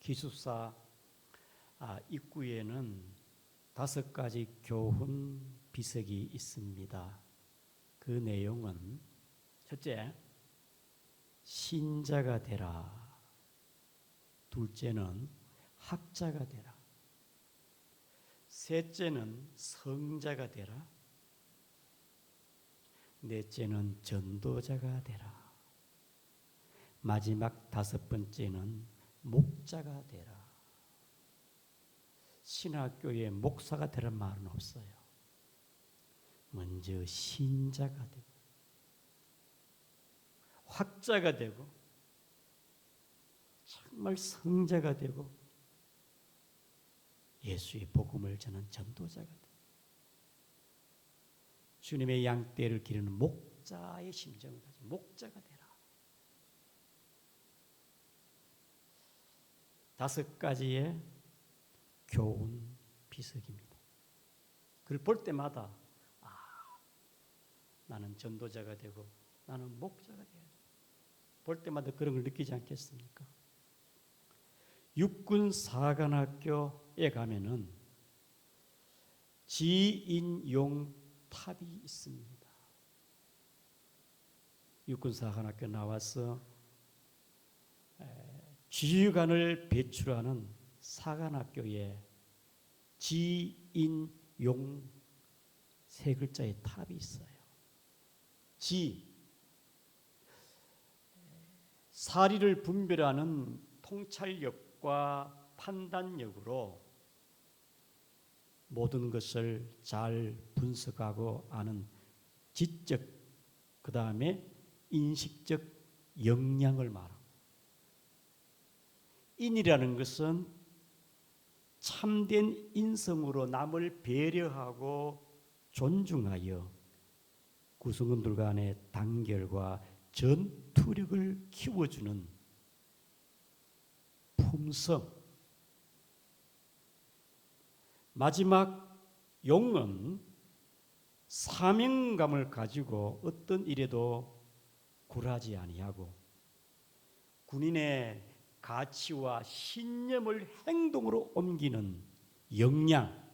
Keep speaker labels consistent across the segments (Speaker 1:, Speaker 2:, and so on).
Speaker 1: 기숙사 입구에는 5가지 교훈 비석이 있습니다. 그 내용은 첫째, 신자가 되라. 둘째는 학자가 되라. 셋째는 성자가 되라. 넷째는 전도자가 되라. 마지막 5번째는 목자가 되라. 신학교의 목사가 되란 말은 없어요. 먼저 신자가 되고 학자가 되고 정말 성자가 되고 예수의 복음을 전하는 전도자가 되고 주님의 양떼를 기르는 목자의 심정을 가진 목자가 되라. 5가지의 교훈 비석입니다. 그걸 볼 때마다 나는 전도자가 되고 나는 목자가 되어야지. 볼 때마다 그런 걸 느끼지 않겠습니까? 육군 사관학교에 가면은 지인용 탑이 있습니다. 육군 사관학교 나와서 지휘관을 배출하는 사관학교에 지인용 3글자의 탑이 있어요. 사리를 분별하는 통찰력과 판단력으로 모든 것을 잘 분석하고 아는 지적, 그 다음에 인식적 역량을 말합니다. 인이라는 것은 참된 인성으로 남을 배려하고 존중하여 구성원들 간의 단결과 전투력을 키워주는 품성. 마지막 용은 사명감을 가지고 어떤 일에도 굴하지 아니하고 군인의 가치와 신념을 행동으로 옮기는 역량.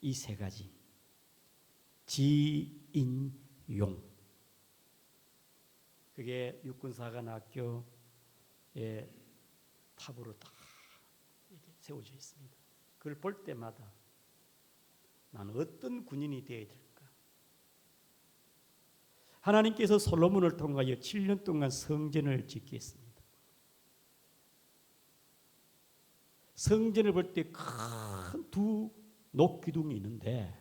Speaker 1: 이 3가지. 지인용. 그게 육군사관학교의 탑으로 딱 이렇게 세워져 있습니다. 그걸 볼 때마다 나는 어떤 군인이 되어야 될까? 하나님께서 솔로몬을 통하여 7년 동안 성전을 짓게 했습니다. 성전을 볼 때 큰 2 녹기둥이 있는데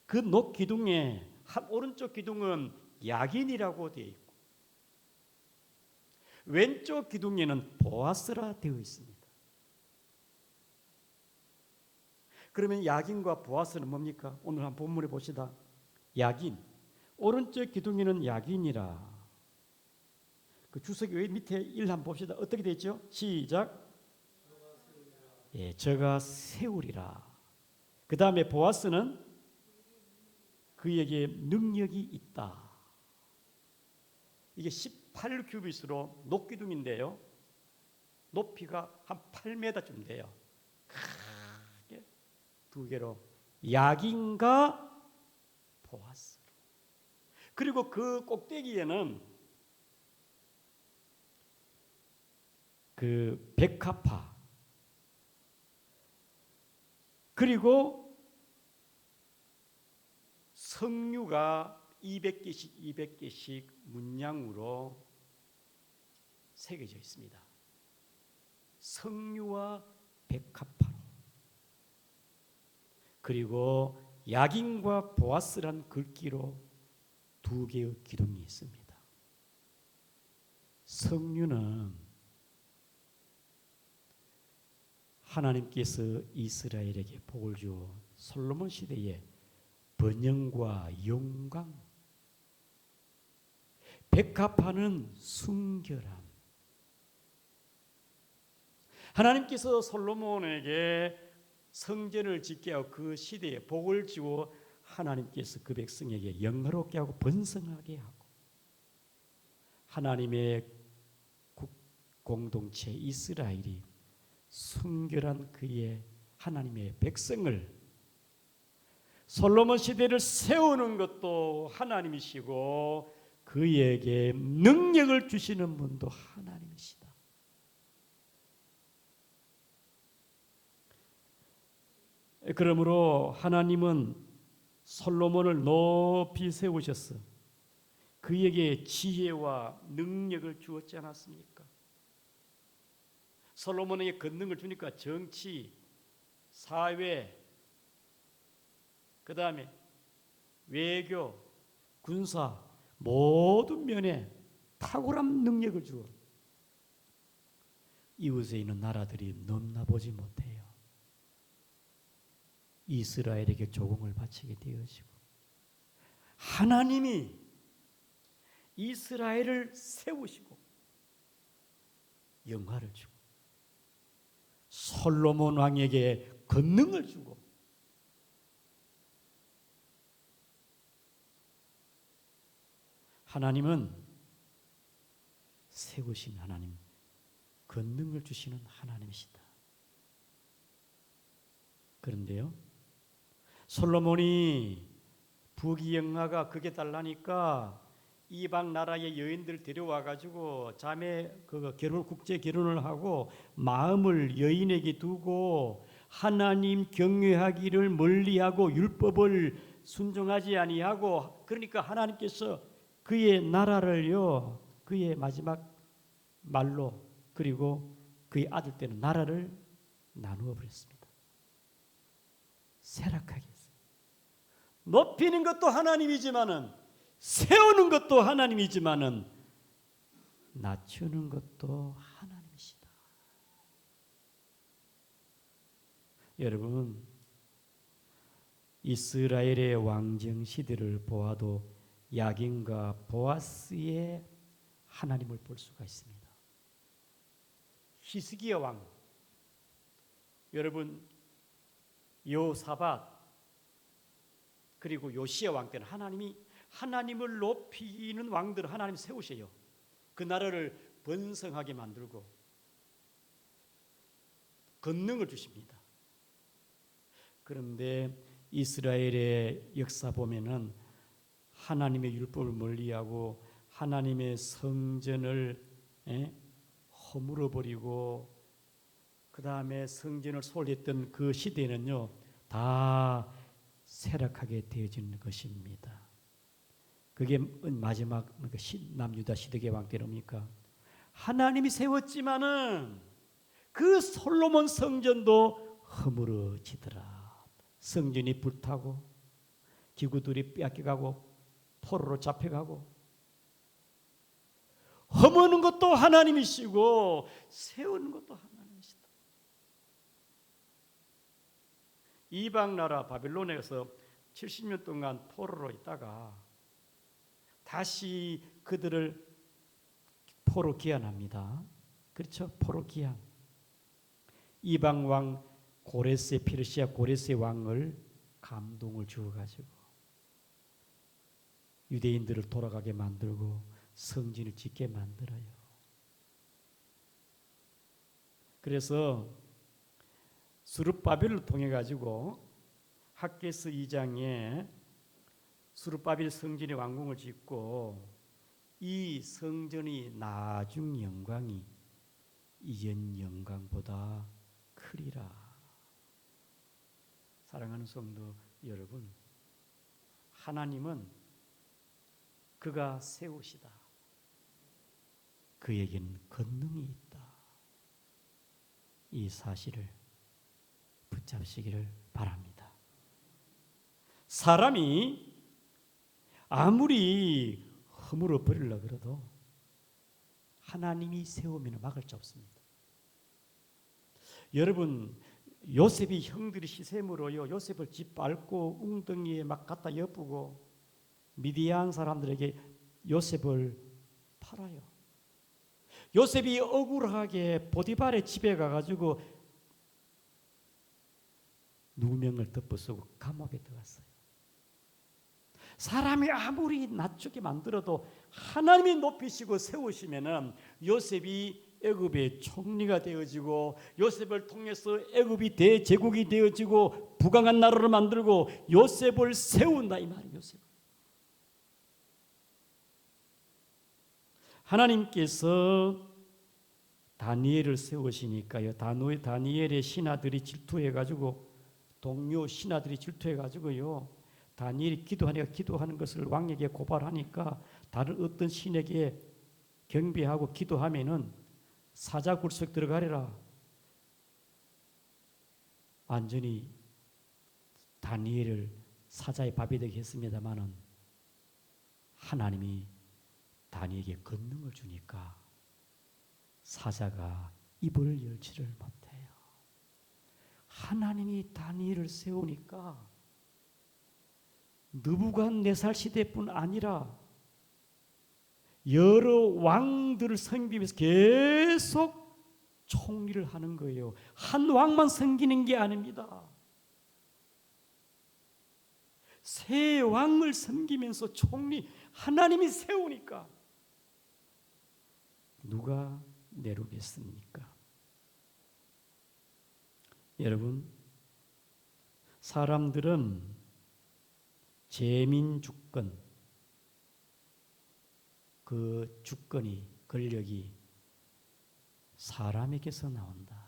Speaker 1: 그 녹기둥에 한 오른쪽 기둥은 야긴이라고 되어 있고 왼쪽 기둥에는 보아스라 되어 있습니다. 그러면 야긴과 보아스는 뭡니까? 오늘 한 본문에 보시다. 야긴, 오른쪽 기둥에는 야긴이라. 그 주석이 왜 밑에 1 한번 봅시다. 어떻게 되어 있죠? 시작. 저가 세우리라. 그 다음에 보아스는 그에게 능력이 있다. 이게 18규빗으로 녹기둥인데요. 높이가 한 8m쯤 돼요. 크게 2개로 야긴과 보아스. 그리고 그 꼭대기에는 그 백합화 그리고 석류가 200개씩 문양으로 새겨져 있습니다. 석류와 백합화로. 그리고 야긴과 보아스란 글귀로 2개의 기둥이 있습니다. 석류는 하나님께서 이스라엘에게 복을 주어 솔로몬 시대에 번영과 영광, 백합화는 순결함. 하나님께서 솔로몬에게 성전을 짓게 하고 그 시대에 복을 주어 하나님께서 그 백성에게 영화롭게 하고 번성하게 하고 하나님의 공동체 이스라엘이 순결한 그의 하나님의 백성을 솔로몬 시대를 세우는 것도 하나님이시고 그에게 능력을 주시는 분도 하나님이시다. 그러므로 하나님은 솔로몬을 높이 세우셨어. 그에게 지혜와 능력을 주었지 않았습니까? 솔로몬에게 권능을 주니까 정치, 사회, 그 다음에 외교, 군사 모든 면에 탁월한 능력을 주어 이웃에 있는 나라들이 넘나보지 못해요. 이스라엘에게 조공을 바치게 되어지고 하나님이 이스라엘을 세우시고 영화를 주고 솔로몬 왕에게 권능을 주고 하나님은 세우신 하나님, 권능을 주시는 하나님이시다. 그런데요, 솔로몬이 부귀영화가 극에 달라니까 이방 나라의 여인들 데려와 가지고 자매 국제 결혼을 하고 마음을 여인에게 두고 하나님 경외하기를 멀리하고 율법을 순종하지 아니하고 그러니까 하나님께서 그의 나라를요 그의 마지막 말로 그리고 그의 아들 때는 나라를 나누어 버렸습니다. 쇠락하게 했어요. 높이는 것도 하나님이지만은 세우는 것도 하나님이지만은 낮추는 것도 하나님이시다. 여러분, 이스라엘의 왕정 시대를 보아도 야긴과 보아스의 하나님을 볼 수가 있습니다. 히스기야 왕, 여러분 요사밧 그리고 요시야 왕 때는 하나님을 높이는 왕들을 하나님 세우셔요. 그 나라를 번성하게 만들고 권능을 주십니다. 그런데 이스라엘의 역사 보면은 하나님의 율법을 멀리하고 하나님의 성전을 허물어 버리고 그 다음에 성전을 소홀했던 그 시대는요 다 쇠락하게 되어지는 것입니다. 그게 마지막 남유다 시드기야 왕 때입니까? 하나님이 세웠지만은 그 솔로몬 성전도 허물어지더라. 성전이 불타고 기구들이 빼앗겨가고 포로로 잡혀가고 허무는 것도 하나님이시고 세우는 것도 하나님이시다. 이방 나라 바벨론에서 70년 동안 포로로 있다가 다시 그들을 포로 귀환합니다. 그렇죠? 포로 귀환. 이방 왕 고레스 페르시아 고레스 왕을 감동을 주어가지고 유대인들을 돌아가게 만들고 성전을 짓게 만들어요. 그래서 스룹바벨을 통해 가지고 학개서 2장에 스룹바벨 성전의 왕궁을 짓고 이 성전의 나중 영광이 이전 영광보다 크리라. 사랑하는 성도 여러분, 하나님은 그가 세우시다. 그에게는 권능이 있다. 이 사실을 붙잡으시기를 바랍니다. 사람이 아무리 허물어 버리려 그래도 하나님이 세우면 막을 수 없습니다. 여러분, 요셉이 형들이 시샘으로요 요셉을 짓밟고 웅덩이에 막 갖다 엿부고 미디안 사람들에게 요셉을 팔아요. 요셉이 억울하게 보디발의 집에 가가지고 누명을 덮어쓰고 감옥에 들어갔어요. 사람이 아무리 낮추게 만들어도 하나님이 높이시고 세우시면은 요셉이 애굽의 총리가 되어지고 요셉을 통해서 애굽이 대제국이 되어지고 부강한 나라를 만들고 요셉을 세운다 이 말이에요. 요셉. 하나님께서 다니엘을 세우시니까요. 다니엘의 신하들이 질투해가지고 동료 신하들이 질투해가지고요. 다니엘이 기도하는 것을 왕에게 고발하니까 다른 어떤 신에게 경배하고 기도하면은 사자 굴속 들어가리라. 완전히 다니엘을 사자의 밥이 되게 했습니다마는 하나님이 다니엘에게 권능을 주니까 사자가 입을 열지를 못해요. 하나님이 다니엘을 세우니까 느부갓네살 시대뿐 아니라 여러 왕들을 섬기면서 계속 총리를 하는 거예요. 한 왕만 섬기는 게 아닙니다. 세 왕을 섬기면서 총리 하나님이 세우니까 누가 내루겠습니까? 여러분, 사람들은 재민주권, 그 주권이 권력이 사람에게서 나온다.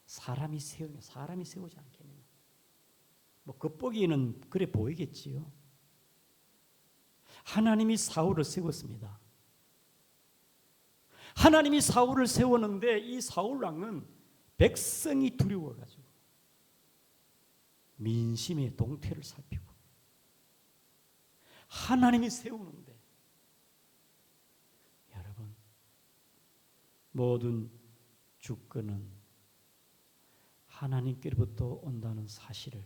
Speaker 1: 사람이 세우지 않겠느냐. 뭐 겉보기에는 그래 보이겠지요. 하나님이 사울을 세웠습니다. 하나님이 사울을 세웠는데 이 사울 왕은 백성이 두려워가지고 민심의 동태를 살피고 하나님이 세우는데 여러분 모든 주권은 하나님께로부터 온다는 사실을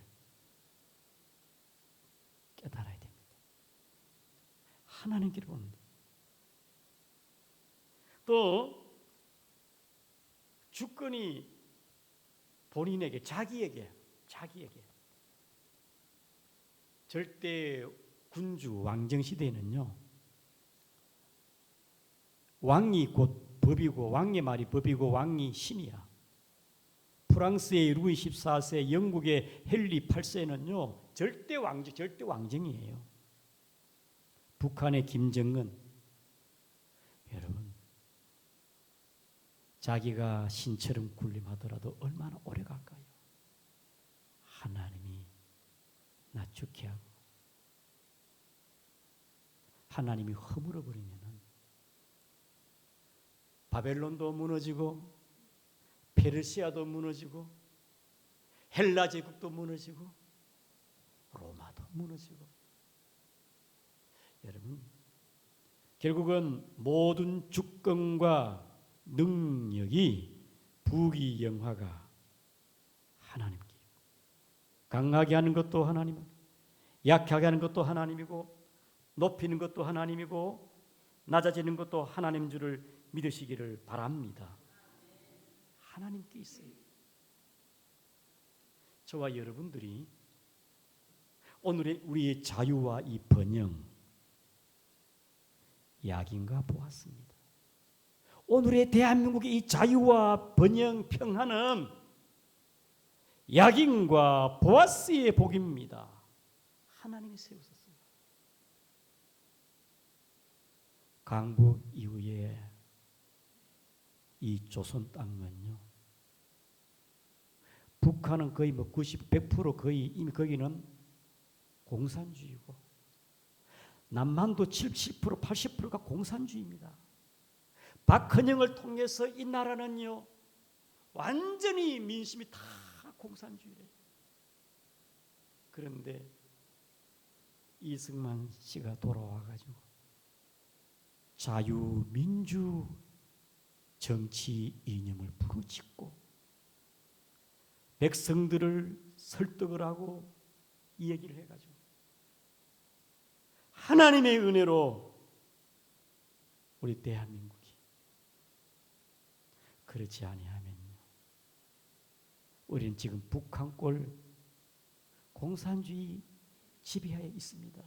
Speaker 1: 깨달아야 됩니다. 하나님께로 온다. 또 주권이 본인에게 자기에게 절대 군주 왕정 시대에는요 왕이 곧 법이고 왕의 말이 법이고 왕이 신이야. 프랑스의 루이 14세, 영국의 헨리 8세는요 절대 왕정이에요. 북한의 김정은 여러분 자기가 신처럼 군림하더라도 얼마나 오래 갈까요? 하나님이 낮추게 하고 하나님이 허물어 버리면은 바벨론도 무너지고 페르시아도 무너지고 헬라 제국도 무너지고 로마도 무너지고 여러분 결국은 모든 주권과 능력이 부귀영화가 하나님께 강하게 하는 것도 하나님, 약하게 하는 것도 하나님이고 높이는 것도 하나님이고 낮아지는 것도 하나님 줄을 믿으시기를 바랍니다. 하나님께 있어요. 저와 여러분들이 오늘의 우리의 자유와 이 번영 약인가 보았습니다. 오늘의 대한민국의 이 자유와 번영 평화는 약인과 보아스의 복입니다. 하나님이 세우셨습니다. 강북 이후에 이 조선 땅은요 북한은 거의 100% 거의 이미 거기는 공산주의고 남한도 70% 80%가 공산주의입니다. 박헌영을 통해서 이 나라는요 완전히 민심이 다 공산주의래요. 그런데 이승만 씨가 돌아와가지고 자유민주 정치 이념을 부르짖고 백성들을 설득을 하고 이 얘기를 해가지고 하나님의 은혜로 우리 대한민국이 그렇지 아니하면요 우리는 지금 북한꼴 공산주의 지배하에 있습니다.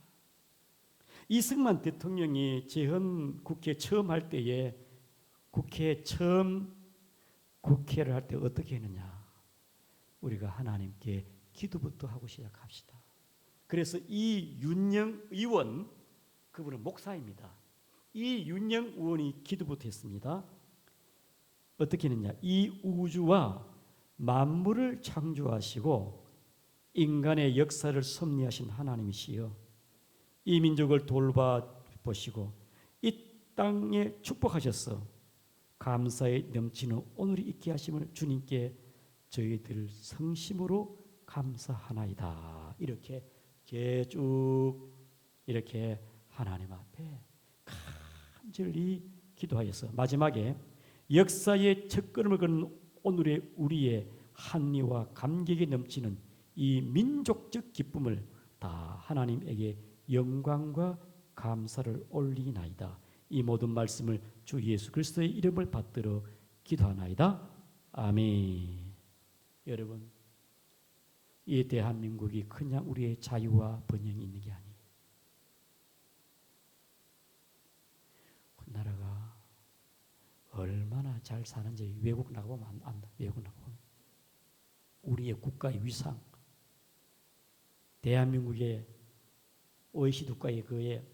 Speaker 1: 이승만 대통령이 재헌 국회 처음 할 때에 국회에 처음 국회를 할 때 어떻게 했느냐? 우리가 하나님께 기도부터 하고 시작합시다. 그래서 이 윤영 의원, 그분은 목사입니다. 이 윤영 의원이 기도부터 했습니다. 어떻게 했느냐? 이 우주와 만물을 창조하시고 인간의 역사를 섭리하신 하나님이시여, 이 민족을 돌봐보시고 이 땅에 축복하셔서 감사에 넘치는 오늘이 있게 하심을 주님께 저희들 성심으로 감사하나이다. 이렇게 쭉 이렇게 하나님 앞에 간절히 기도하여서 마지막에 역사의 첫걸음을 걷는 오늘의 우리의 한리와 감격이 넘치는 이 민족적 기쁨을 다 하나님에게 영광과 감사를 올리나이다. 이 모든 말씀을 주 예수 그리스도의 이름을 받들어 기도하나이다. 아멘. 여러분, 이 대한민국이 그냥 우리의 자유와 번영이 있는 게 아니에요. 우리나라가 얼마나 잘 사는지 외국 나가보면 안다. 외국 나가보면 우리의 국가의 위상, 대한민국의 OECD 국가의 그의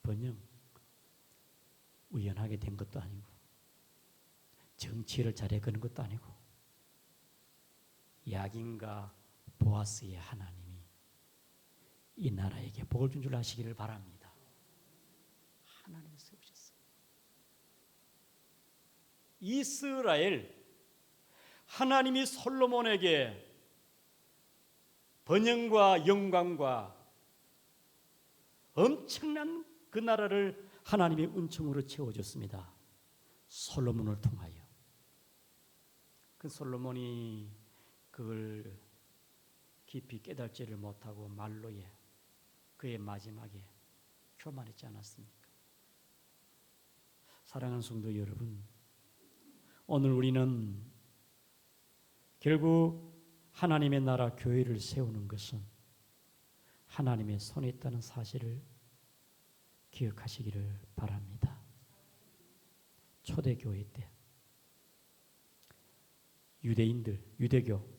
Speaker 1: 번영, 우연하게 된 것도 아니고 정치를 잘해 그런 것도 아니고 야긴과 보아스의 하나님이 이 나라에게 복을 준 줄 아시기를 바랍니다. 하나님이 세우셨어요. 이스라엘, 하나님이 솔로몬에게 번영과 영광과 엄청난 그 나라를 하나님의 은총으로 채워줬습니다. 솔로몬을 통하여. 그 솔로몬이 그걸 깊이 깨달지를 못하고 말로에 그의 마지막에 교만했지 않았습니까? 사랑하는 성도 여러분, 오늘 우리는 결국 하나님의 나라 교회를 세우는 것은 하나님의 손에 있다는 사실을 기억하시기를 바랍니다. 초대교회 때 유대인들, 유대교,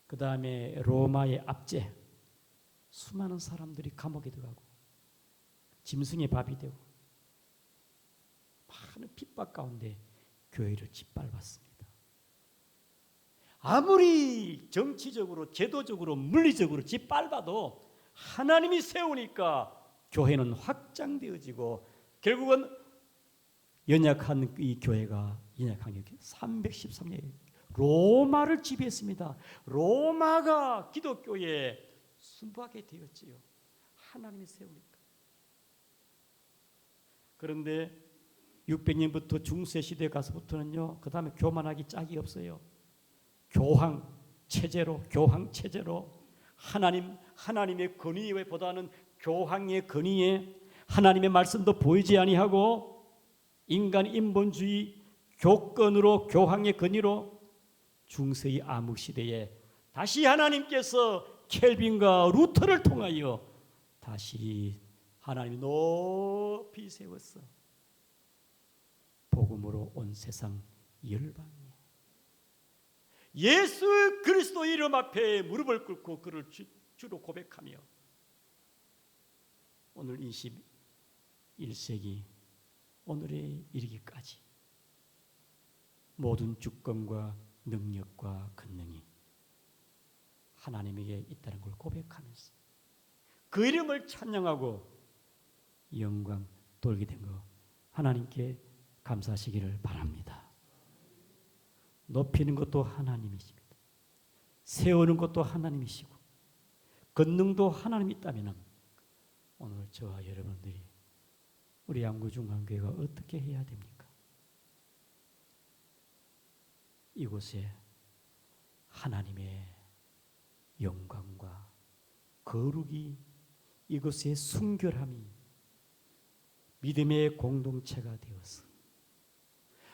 Speaker 1: 그 다음에 로마의 압제, 수많은 사람들이 감옥에 들어가고 짐승의 밥이 되고 많은 핍박 가운데 교회를 짓밟았습니다. 아무리 정치적으로, 제도적으로, 물리적으로 짓밟아도 하나님이 세우니까 교회는 확장되어지고 결국은 연약한 이 교회가 연약한 게 313년 로마를 지배했습니다. 로마가 기독교에 순박하게 되었지요. 하나님이 세우니까. 그런데 600년부터 중세시대에 가서부터는요, 그 다음에 교만하기 짝이 없어요. 교황 체제로 하나님의 권위보다는 교황의 권위에 하나님의 말씀도 보이지 아니하고 인간 인본주의 교권으로 교황의 권위로 중세의 암흑 시대에 다시 하나님께서 켈빈과 루터를 통하여 다시 하나님이 높이 세웠어. 복음으로 온 세상 열방에 예수 그리스도 이름 앞에 무릎을 꿇고 그를 주로 고백하며 오늘 21세기 오늘에 이르기까지 모든 주권과 능력과 권능이 하나님에게 있다는 걸 고백하면서 그 이름을 찬양하고 영광 돌게 된 거 하나님께 감사하시기를 바랍니다. 높이는 것도 하나님이십니다. 세우는 것도 하나님이시고 권능도 하나님이 있다면 오늘 저와 여러분들이 우리 양구중앙교회가 어떻게 해야 됩니까? 이곳에 하나님의 영광과 거룩이, 이곳의 순결함이 믿음의 공동체가 되어서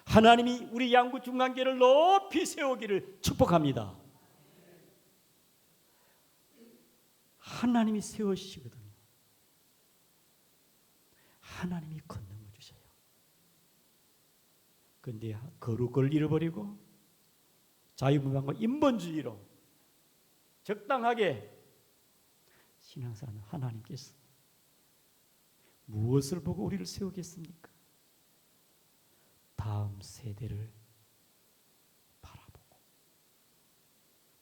Speaker 1: 하나님이 우리 양구중앙교회를 높이 세우기를 축복합니다. 하나님이 세우시거든요. 하나님이 권능을 주셔요. 그런데 거룩을 잃어버리고 자유분방과 인본주의로 적당하게 신앙생활 하나님께서 무엇을 보고 우리를 세우겠습니까? 다음 세대를 바라보고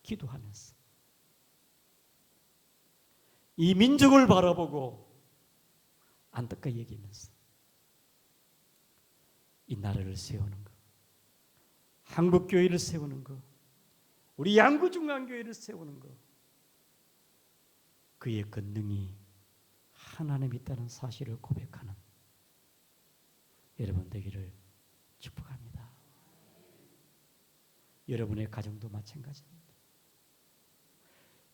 Speaker 1: 기도하면서 이 민족을 바라보고 안타깝게 여기면서 이 나라를 세우는 것, 한국교회를 세우는 것, 우리 양구중앙교회를 세우는 것, 그의 권능이 하나님이 있다는 사실을 고백하는 여러분 되기를 축복합니다. 여러분의 가정도 마찬가지입니다.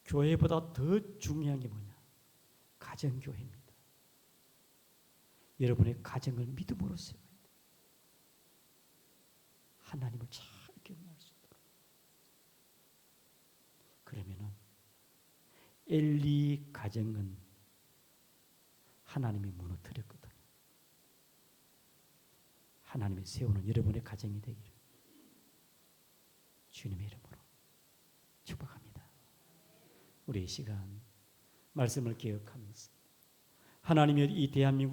Speaker 1: 교회보다 더 중요한 게 뭐냐? 가정교회입니다. 여러분의 가정을 믿음으로 세워야 돼요. 하나님을 잘 경외할 수 있도록. 그러면은 엘리 가정은 하나님이 무너뜨렸거든요. 하나님이 세우는 여러분의 가정이 되기를 주님의 이름으로 축복합니다. 우리 이 시간 말씀을 기억하면서 하나님의 이 대한민국